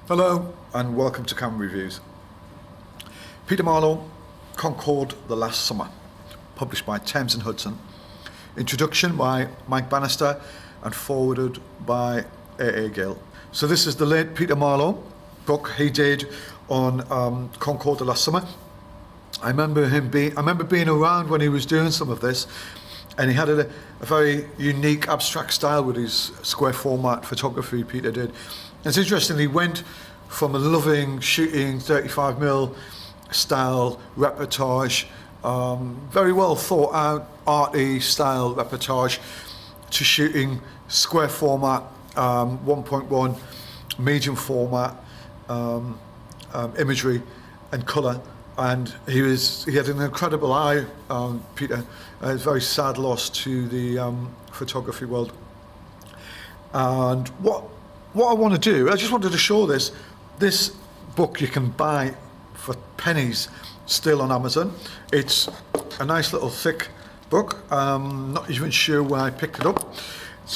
Hello and welcome to Camera Reviews. Peter Marlow, Concorde, The Last Summer, published by Thames and Hudson. Introduction by Mike Bannister and forwarded by A.A. Gill. So this is the late Peter Marlow book he did on Concorde, The Last Summer. I remember being around when he was doing some of this, and he had a very unique abstract style with his square format photography. Peter did. And it's interesting, he went from a loving shooting 35mm style reportage, very well thought out arty style reportage, to shooting square format, 1.1 medium format imagery and colour. And he had an incredible eye, Peter. A very sad loss to the photography world. And what I want to do, I just wanted to show this book you can buy for pennies still on Amazon. It's a nice little thick book. Not even sure where I picked it up.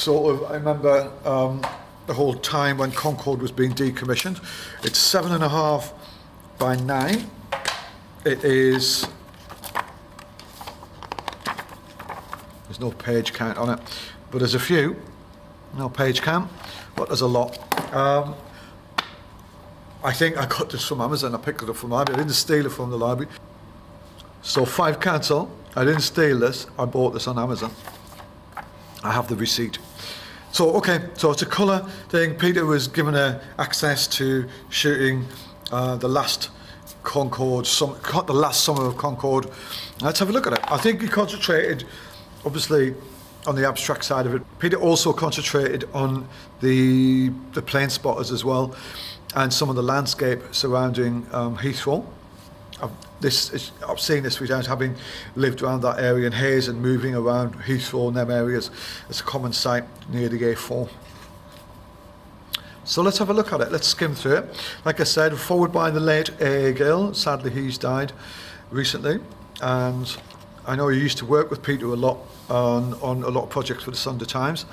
I remember the whole time when Concorde was being decommissioned. It's 7.5 by 9. It is, there's no page count on it, but there's a few. No page count, but there's a lot. I think I got this from Amazon. I picked it up from the library. I didn't steal it from the library. So 5 cancel. I didn't steal this. I bought this on Amazon. I have the receipt. So it's a colour thing. Peter was given access to shooting the last Concorde, the last summer of Concorde. Let's have a look at it. I think he concentrated, obviously, on the abstract side of it. Peter also concentrated on the plane spotters as well, and some of the landscape surrounding Heathrow. I've seen this without having lived around that area in Hayes and moving around Heathrow and them areas. It's a common sight near the A4. So let's have a look at it. Let's skim through it. Like I said, forward by the late A.A. Gill. Sadly, he's died recently, and I know he used to work with Peter a lot on a lot of projects for the Sunday Times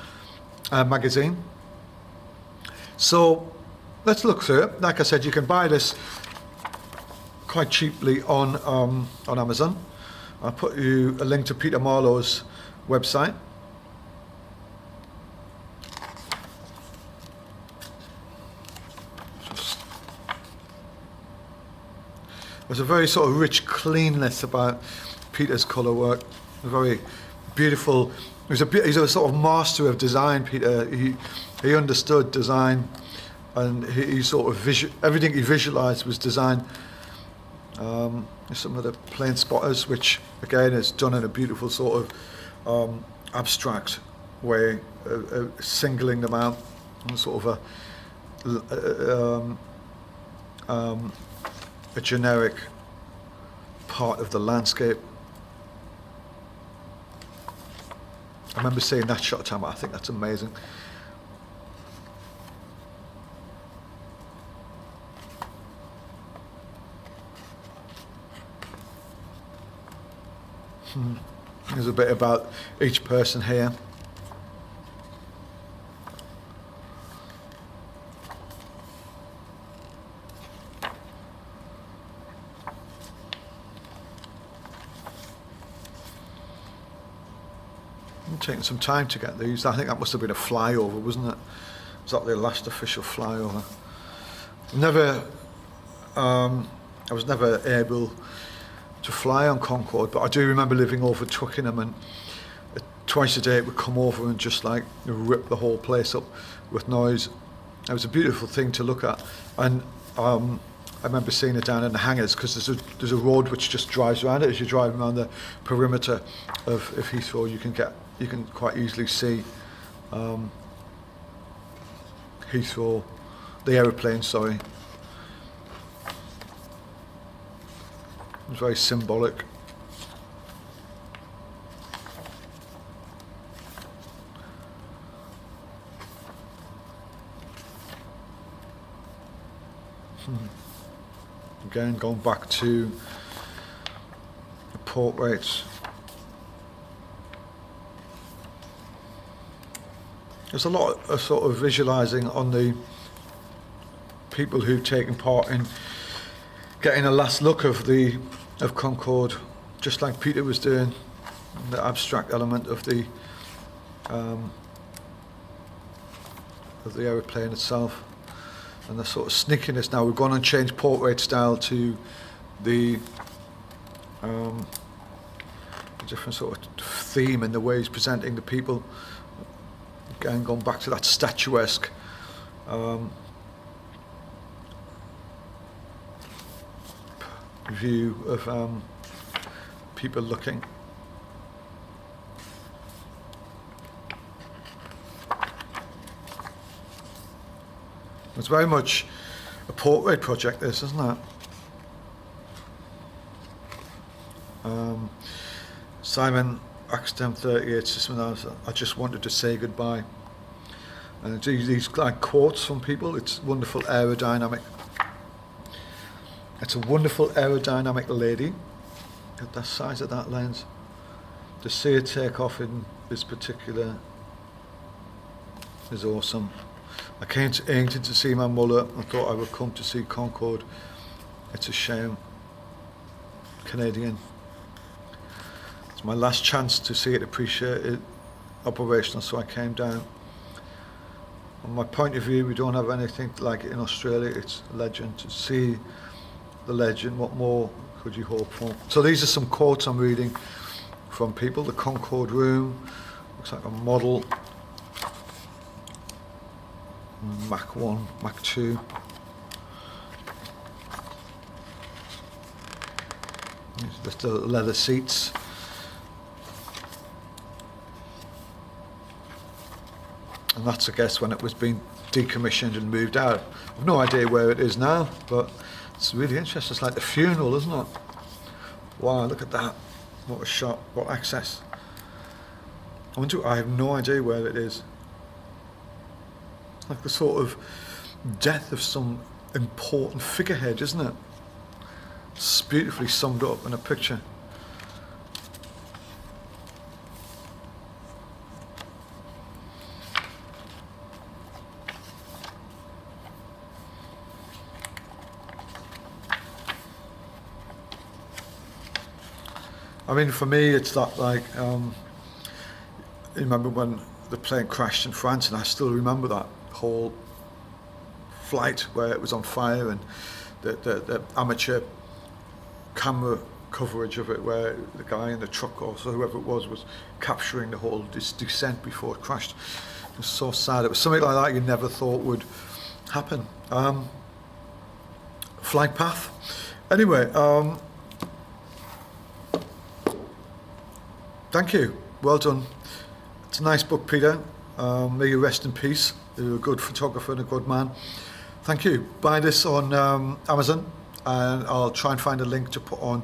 magazine. So let's look through it. Like I said, you can buy this quite cheaply on Amazon. I'll put you a link to Peter Marlow's website. There's a very sort of rich cleanness about Peter's colour work. A very beautiful. He's a sort of master of design. Peter. He understood design, and he sort of everything he visualised was design. Some of the plane spotters, which again is done in a beautiful sort of abstract way, singling them out, and sort of a generic part of the landscape. I remember seeing that shot time. I think that's amazing. There's a bit about each person here. Taking some time to get these. I think that must have been a flyover, wasn't it? Was that the last official flyover? I was never able to fly on Concorde, but I do remember living over Twickenham, and twice a day it would come over and just like rip the whole place up with noise. It was a beautiful thing to look at, and I remember seeing it down in the hangars, because there's a road which just drives around it. As you're driving around the perimeter of Heathrow, you can quite easily see Heathrow, the aeroplane, sorry. It was very symbolic. Again, going back to the portraits. There's a lot of sort of visualising on the people who've taken part in getting a last look of Concorde, just like Peter was doing, the abstract element of the aeroplane itself, and the sort of sneakiness. Now we've gone and changed portrait style to the different sort of theme in the way he's presenting the people. Again, going back to that statuesque view of people looking. It's very much a portrait project, this, isn't it? Simon Axtem 38 says, I just wanted to say goodbye. And these like quotes from people. It's wonderful aerodynamic. It's a wonderful aerodynamic lady. At the size of that lens. To see it take off in this particular is awesome. I came to England to see my mother. I thought I would come to see Concorde. It's a shame. Canadian. It's my last chance to see it, appreciate it, operational, so I came down. From my point of view, we don't have anything like it in Australia. It's a legend. To see the legend, what more could you hope for? So these are some quotes I'm reading from people. The Concorde room looks like a model. Mach 1, Mach 2. There's the leather seats. And that's, I guess, when it was being decommissioned and moved out. I've no idea where it is now, but it's really interesting. It's like the funeral, isn't it? Wow, look at that. What a shot, what access. I have no idea where it is. It's like the sort of death of some important figurehead, isn't it? It's beautifully summed up in a picture. I mean, for me, it's that like, you remember when the plane crashed in France, and I still remember that whole flight where it was on fire, and the amateur camera coverage of it, where the guy in the truck, or so whoever it was capturing the whole descent before it crashed. It was so sad. It was something like that you never thought would happen. Flight path. Anyway, thank you. Well done. It's a nice book, Peter. May you rest in peace. You're a good photographer and a good man. Thank you. Buy this on Amazon, and I'll try and find a link to put on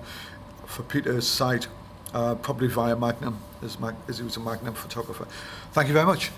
for Peter's site, probably via Magnum, as he was a Magnum photographer. Thank you very much.